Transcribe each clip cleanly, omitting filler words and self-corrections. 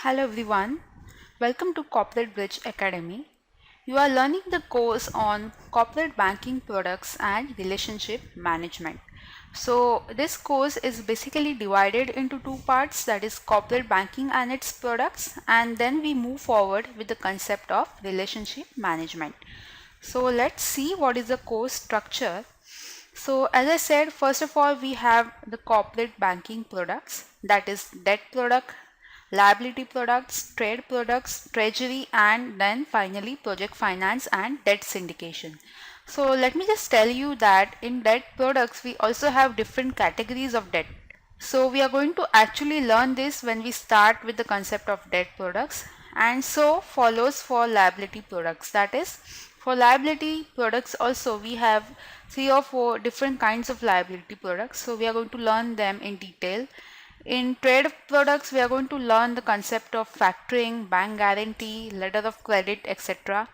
Hello everyone, welcome to Corporate Bridge Academy. You are learning the course on corporate banking products and relationship management. So this course is basically divided into two parts, that is corporate banking and its products, and then we move forward with the concept of relationship management. So let's see what is the course structure. So as I said, first of all, we have the corporate banking products, that is debt product, liability products, trade products, treasury, and then finally project finance and debt syndication. So let me just tell you that in debt products, we also have different categories of debt. So we are going to actually learn this when we start with the concept of debt products, and so follows for liability products. That is, for liability products also we have 3 or 4 different kinds of liability products. So we are going to learn them in detail. In trade products, we are going to learn the concept of factoring, bank guarantee, letter of credit, etc.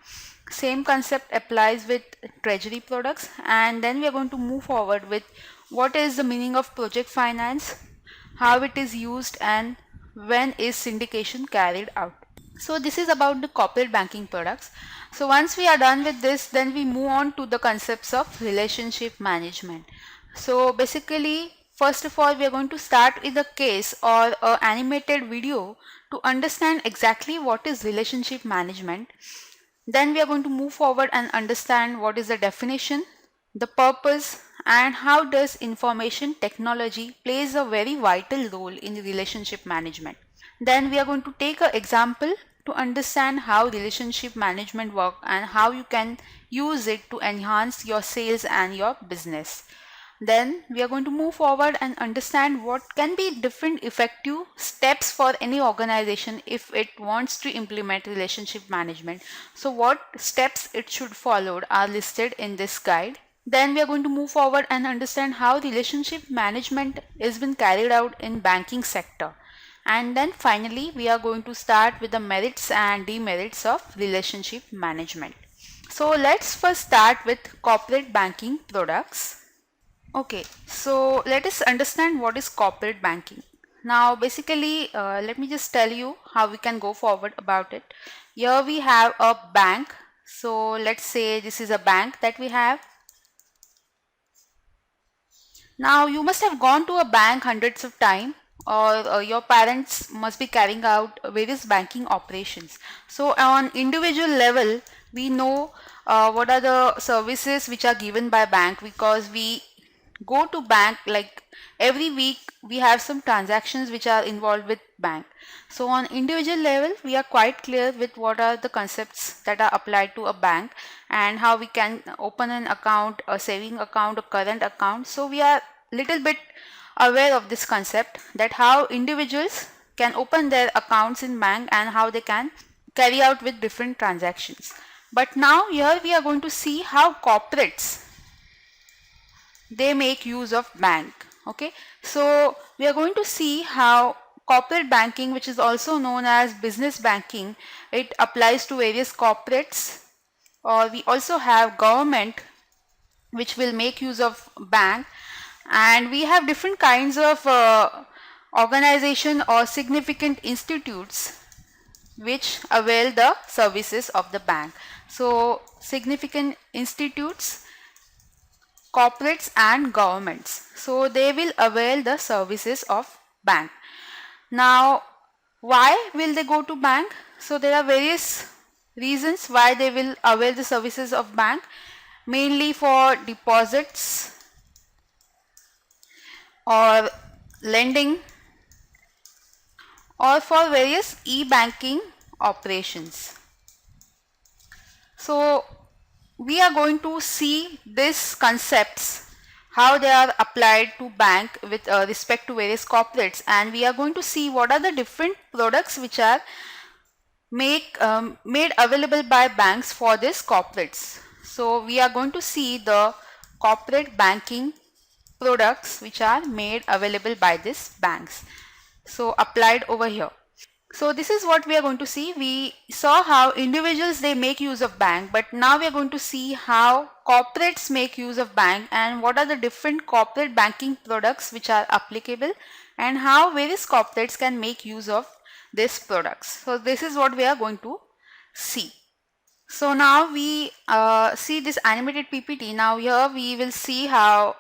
Same concept applies with treasury products, and then we are going to move forward with what is the meaning of project finance, how it is used, and when is syndication carried out. So this is about the corporate banking products. So once we are done with this, then we move on to the concepts of relationship management. So basically, first of all, we are going to start with a case or an animated video to understand exactly what is relationship management. Then we are going to move forward and understand what is the definition, the purpose, and how does information technology plays a very vital role in relationship management. Then we are going to take an example to understand how relationship management work and how you can use it to enhance your sales and your business. Then we are going to move forward and understand what can be different effective steps for any organization if it wants to implement relationship management. So what steps it should follow are listed in this guide. Then we are going to move forward and understand how relationship management is been carried out in banking sector. And then finally, we are going to start with the merits and demerits of relationship management. So let's first start with corporate banking products. Okay, so let us understand what is corporate banking. Now, basically, let me just tell you how we can go forward about it. Here we have a bank. So let's say this is a bank that we have. Now, you must have gone to a bank hundreds of times, or your parents must be carrying out various banking operations. So on individual level, we know what are the services which are given by bank, because we go to bank like every week. We have some transactions which are involved with bank. So on individual level, we are quite clear with what are the concepts that are applied to a bank and how we can open an account, a saving account, a current account. So we are little bit aware of this concept, that how individuals can open their accounts in bank and how they can carry out with different transactions. But now here we are going to see how corporates they make use of bank. Okay, so we are going to see how corporate banking, which is also known as business banking, it applies to various corporates, or we also have government which will make use of bank, and we have different kinds of organization or significant institutes which avail the services of the bank. So significant institutes, corporates and governments, so they will avail the services of bank. Now why will they go to bank? So there are various reasons why they will avail the services of bank, mainly for deposits or lending or for various e-banking operations. So we are going to see these concepts, how they are applied to bank with respect to various corporates, and we are going to see what are the different products which are made available by banks for these corporates. So we are going to see the corporate banking products which are made available by these banks, so applied over here. So this is what we are going to see. We saw how individuals they make use of bank, but now we are going to see how corporates make use of bank and what are the different corporate banking products which are applicable and how various corporates can make use of these products. So this is what we are going to see. So now we see this animated PPT. Now here we will see how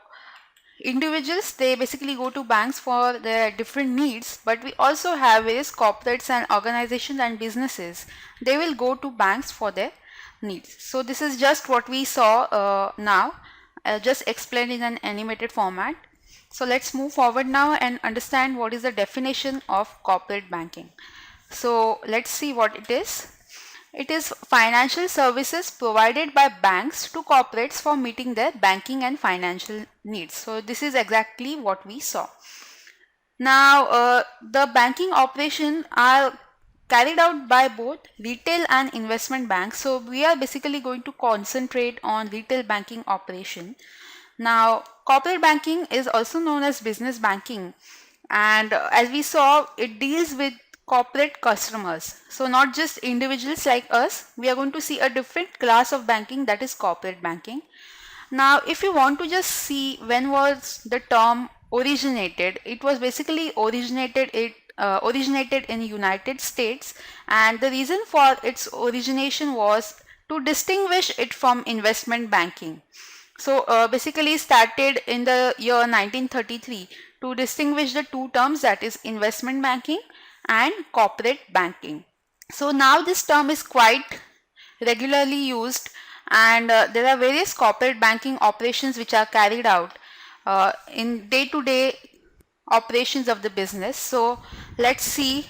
individuals, they basically go to banks for their different needs, but we also have various corporates and organizations and businesses. They will go to banks for their needs. So this is just what we saw now, just explained in an animated format. So let's move forward now and understand what is the definition of corporate banking. So let's see what it is. It is financial services provided by banks to corporates for meeting their banking and financial needs. So this is exactly what we saw. Now, the banking operation are carried out by both retail and investment banks. So we are basically going to concentrate on retail banking operation. Now, corporate banking is also known as business banking, and as we saw, it deals with corporate customers. So not just individuals like us. We are going to see a different class of banking, that is corporate banking. Now, if you want to just see when was the term originated, it was basically originated in United States, and the reason for its origination was to distinguish it from investment banking. So basically started in the year 1933 to distinguish the two terms, that is investment banking and corporate banking. So now this term is quite regularly used, and there are various corporate banking operations which are carried out in day-to-day operations of the business. So let's see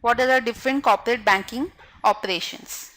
what are the different corporate banking operations.